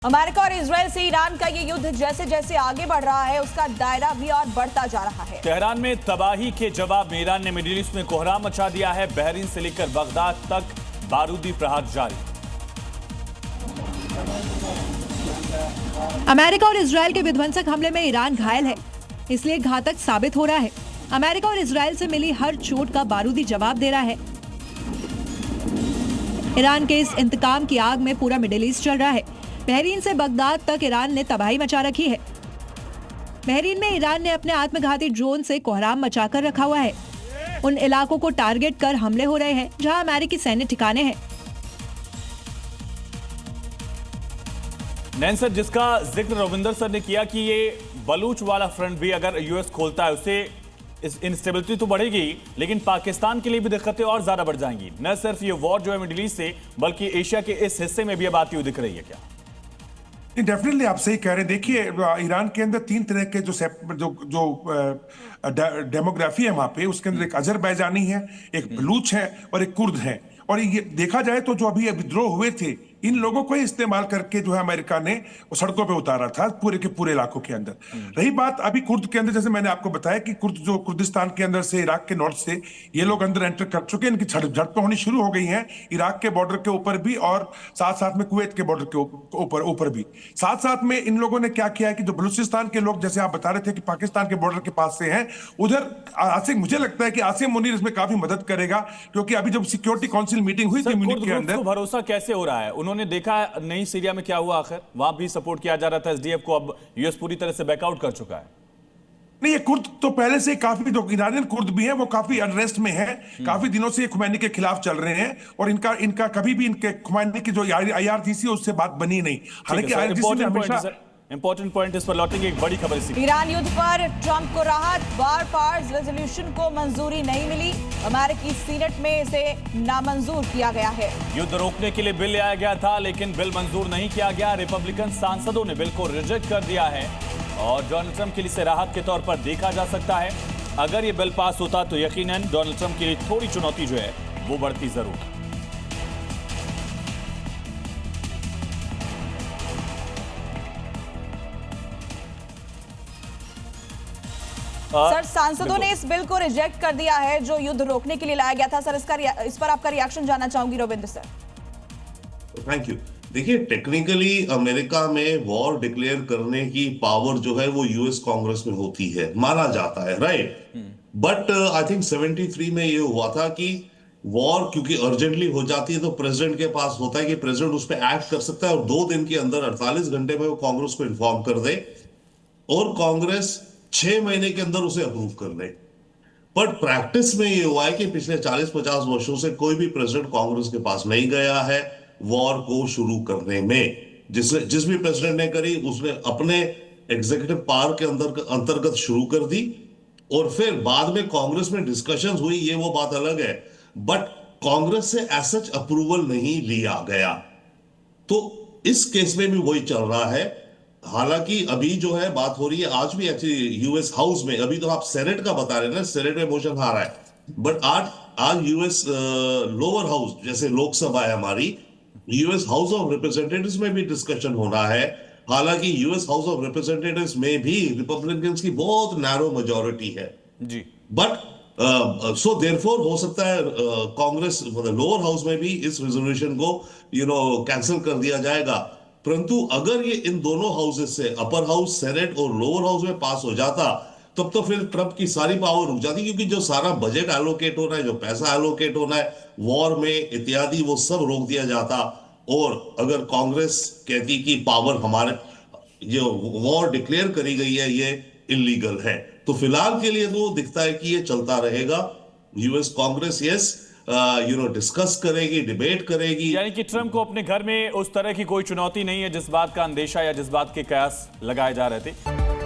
America और Israel से Iran का ये युद्ध जैसे जैसे आगे बढ़ रहा है, उसका दायरा भी और बढ़ता जा रहा है। तेहरान में तबाही के जवाब में ईरान ने मिडिल ईस्ट में कोहराम मचा दिया है। बहरीन से लेकर बगदाद तक बारूदी प्रहार जारी। अमेरिका और इजराइल के विध्वंसक हमले में ईरान घायल है, इसलिए घातक साबित हो रहा है। अमेरिका और इजराइल से मिली हर चोट का बारूदी जवाब दे रहा है। ईरान के इस इंतकाम की आग में पूरा मिडिल ईस्ट चल रहा है। बहरीन से बगदाद तक ईरान ने तबाही मचा रखी है। बहरीन में ईरान ने अपने आत्मघाती ड्रोन से कोहराम मचाकर रखा हुआ है। उन इलाकों को टारगेट कर हमले हो रहे हैं जहां अमेरिकी सैन्य ठिकाने हैं। नैन सर, जिसका जिक्र रविंदर सर ने किया कि ये बलूच वाला फ्रंट भी अगर यूएस खोलता है उससे इंस्टेबिलिटी तो बढ़ेगी, लेकिन पाकिस्तान के लिए भी दिक्कतें और ज्यादा बढ़ जाएंगी। न सिर्फ ये वॉर जो है मिडिल ईस्ट से, बल्कि एशिया के इस हिस्से में भी अब आती हुई दिख रही है। क्या डेफिनेटली आप सही कह रहे हैं। देखिए, ईरान के अंदर तीन तरह के जो डेमोग्राफी है वहां पे, उसके अंदर एक अजरबैजानी है, एक बलूच है और एक कुर्द है। और ये देखा जाए तो जो अभी विद्रोह हुए थे, इन लोगों को ही इस्तेमाल करके जो है अमेरिका ने सड़कों पे उतारा था पूरे के पूरे इलाकों के अंदर। रही बात अभी कुर्द के अंदर, जैसे मैंने आपको बताया कि कुर्दिस्तान के अंदर से, इराक के नॉर्थ से ये लोग अंदर एंटर कर चुके हैं। इनकी झड़पें होनी शुरू हो गई हैं इराक के बॉर्डर के ऊपर भी और साथ साथ में कुवैत के बॉर्डर के ऊपर भी। साथ साथ में इन लोगों ने क्या किया है कि जो बलूचिस्तान के लोग, जैसे आप बता रहे थे कि पाकिस्तान के बॉर्डर के पास से हैं, उधर आसिम, मुझे लगता है कि आसिम मुनीर इसमें काफी मदद करेगा, क्योंकि अभी जब सिक्योरिटी काउंसिल मीटिंग हुई थी म्यूनिख के अंदर, भरोसा कैसे हो रहा है? उन्होंने देखा नहीं सीरिया में क्या हुआ, आखिर वहां भी सपोर्ट किया जा रहा था एसडीएफ को, अब यूएस पूरी तरह से बैकआउट कर चुका है। नहीं, ये कुर्द तो पहले से काफी, जो ईरानियन कुर्द भी हैं वो काफी अनरेस्ट में है, काफी दिनों से खुमैनी के खिलाफ चल रहे हैं और इनका कभी भी इनके खुमैनी की जो आईआरजीसी है उससे बात बनी नहीं। हालांकि आईआरजीसी ने हमेशा इंपॉर्टेंट पॉइंट इस पर लौटेंगे। एक बड़ी खबर इसी, ईरान युद्ध पर ट्रंप को राहत, वार पार्स रेजोल्यूशन को मंजूरी नहीं मिली। अमेरिकी सीनेट में इसे नामंजूर किया गया है। युद्ध रोकने के लिए बिल लाया गया था, लेकिन बिल मंजूर नहीं किया गया। रिपब्लिकन सांसदों ने बिल को रिजेक्ट कर दिया है और डोनाल्ड ट्रंप के लिए इसे राहत के तौर पर देखा जा सकता है। अगर ये बिल पास होता तो यकीनन डोनाल्ड ट्रंप के लिए थोड़ी चुनौती जो है वो बढ़ती जरूर। सर, सांसदों ने इस बिल को रिजेक्ट कर दिया है जो युद्ध रोकने के लिए लाया गया था। सर, इस पर आपका रिएक्शन जानना चाहूंगी रविंद्र सर। Thank you. देखिए, टेक्निकली अमेरिका में वॉर डिक्लेयर करने की पावर जो है वो यूएस कांग्रेस में होती है, माना जाता है, राइट। बट आई थिंक 73 में ये हुआ था कि वॉर क्योंकि अर्जेंटली हो जाती है तो प्रेसिडेंट के पास होता है कि प्रेसिडेंट उस पर एक्ट कर सकता है और 2 दिन के अंदर 48 घंटे में वो कांग्रेस को इन्फॉर्म कर दे और कांग्रेस 6 महीने के अंदर उसे अप्रूव कर ले। बट प्रैक्टिस में ये हुआ है कि पिछले 40-50 वर्षों से कोई भी प्रेसिडेंट कांग्रेस के पास नहीं गया है वॉर को शुरू करने में। जिस भी प्रेसिडेंट ने करी उसने अपने एग्जीक्यूटिव पावर के अंतर्गत शुरू कर दी और फिर बाद में कांग्रेस में डिस्कशंस हुई, ये वो बात अलग है, बट कांग्रेस से एज सच अप्रूवल नहीं लिया गया। तो इस केस में भी वही चल रहा है। हालांकि अभी जो है बात हो रही है, आज भी एक्चुअली यूएस हाउस में, अभी तो आप सेनेट का बता रहे हैं ना, सेनेट में मोशन आ रहा है, बट आज यूएस लोअर हाउस, जैसे लोकसभा है हमारी, यूएस हाउस ऑफ रिप्रेजेंटेटिव्स में भी डिस्कशन हो रहा है। हालांकि यूएस हाउस ऑफ रिप्रेजेंटेटिव्स में भी रिपब्लिकन्स की बहुत नैरो मेजॉरिटी है जी, बट सो देयरफॉर हो सकता है कांग्रेस मतलब लोअर हाउस में भी इस रेजोल्यूशन को कैंसिल कर दिया जाएगा। परंतु अगर ये इन दोनों हाउसेस से, अपर हाउस, सेनेट और लोअर हाउस में पास हो जाता, तब तो फिर ट्रंप की सारी पावर रुक जाती, क्योंकि जो सारा बजट एलोकेट होना है, जो पैसा एलोकेट होना है वॉर में इत्यादि, वो सब रोक दिया जाता। और अगर कांग्रेस कहती कि पावर हमारे, जो वॉर डिक्लेयर करी गई है ये इलीगल है, तो फिलहाल के लिए तो दिखता है कि ये चलता रहेगा। यूएस कांग्रेस डिस्कस करेगी, डिबेट करेगी। यानी कि ट्रंप को अपने घर में उस तरह की कोई चुनौती नहीं है जिस बात का अंदेशा या जिस बात के कयास लगाए जा रहे थे।